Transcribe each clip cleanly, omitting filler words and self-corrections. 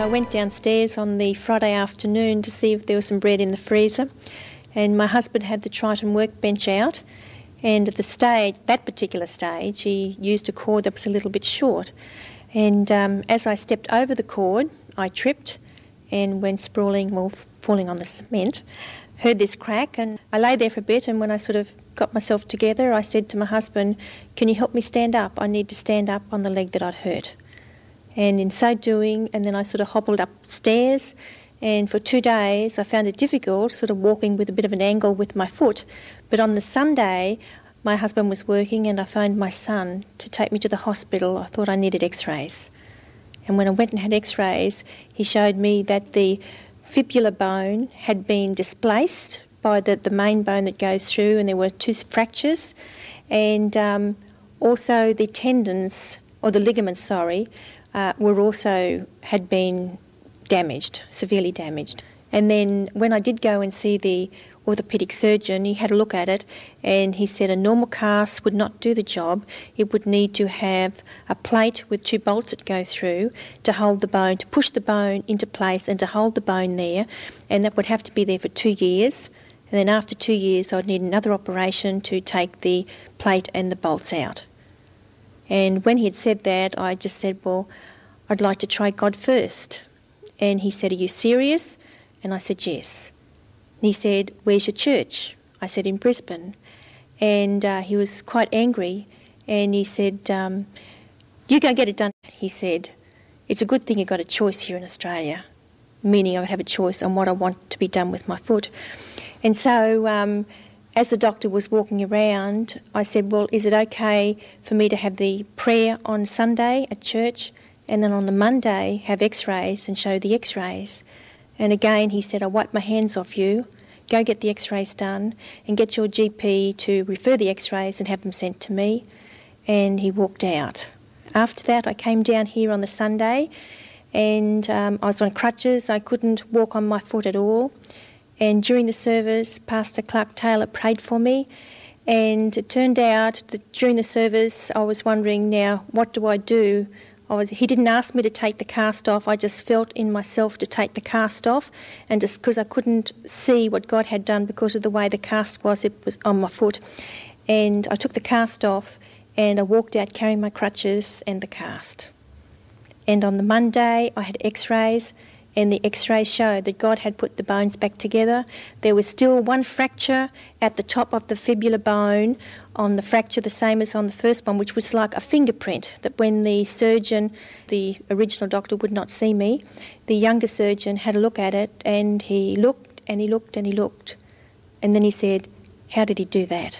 So I went downstairs on the Friday afternoon to see if there was some bread in the freezer, and my husband had the Triton workbench out, and at that particular stage, he used a cord that was a little bit short. And as I stepped over the cord, I tripped and went falling on the cement. Heard this crack, and I lay there for a bit, and when I sort of got myself together, I said to my husband, "Can you help me stand up? I need to stand up on the leg that I'd hurt." And in so doing, and then I sort of hobbled upstairs, and for 2 days I found it difficult sort of walking with a bit of an angle with my foot. But on the Sunday, my husband was working, and I phoned my son to take me to the hospital. I thought I needed X-rays. And when I went and had X-rays, he showed me that the fibula bone had been displaced by the main bone that goes through, and there were 2 fractures, and also the tendons, or the ligaments, had been damaged, severely damaged. And then when I did go and see the orthopaedic surgeon, he had a look at it, and he said a normal cast would not do the job. It would need to have a plate with 2 bolts that go through to hold the bone, to push the bone into place and to hold the bone there, and that would have to be there for 2 years. And then after 2 years, I'd need another operation to take the plate and the bolts out. And when he had said that, I just said, "Well, I'd like to try God first." And he said, "Are you serious?" And I said, "Yes." And he said, "Where's your church?" I said, "In Brisbane." And he was quite angry, and he said, "You go get it done." He said, "It's a good thing you got a choice here in Australia," meaning I would have a choice on what I want to be done with my foot. And so as the doctor was walking around, I said, "Well, is it okay for me to have the prayer on Sunday at church, and then on the Monday have X-rays and show the X-rays?" And again he said, "I'll wipe my hands off you, go get the X-rays done and get your GP to refer the X-rays and have them sent to me." And he walked out. After that I came down here on the Sunday, and I was on crutches. I couldn't walk on my foot at all. And during the service, Pastor Clark Taylor prayed for me, and it turned out that during the service I was wondering, now, what do I do? He didn't ask me to take the cast off. I just felt in myself to take the cast off, and just because I couldn't see what God had done because of the way the cast was, it was on my foot. And I took the cast off, and I walked out carrying my crutches and the cast. And on the Monday I had X-rays, and the X-rays showed that God had put the bones back together. There was still 1 fracture at the top of the fibula bone on the fracture, the same as on the first one, which was like a fingerprint, that when the surgeon, the original doctor, would not see me, the younger surgeon had a look at it, and he looked and he looked and he looked. And then he said, "How did he do that?"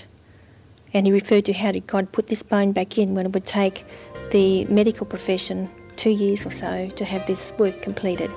And he referred to how did God put this bone back in when it would take the medical profession 2 years or so to have this work completed.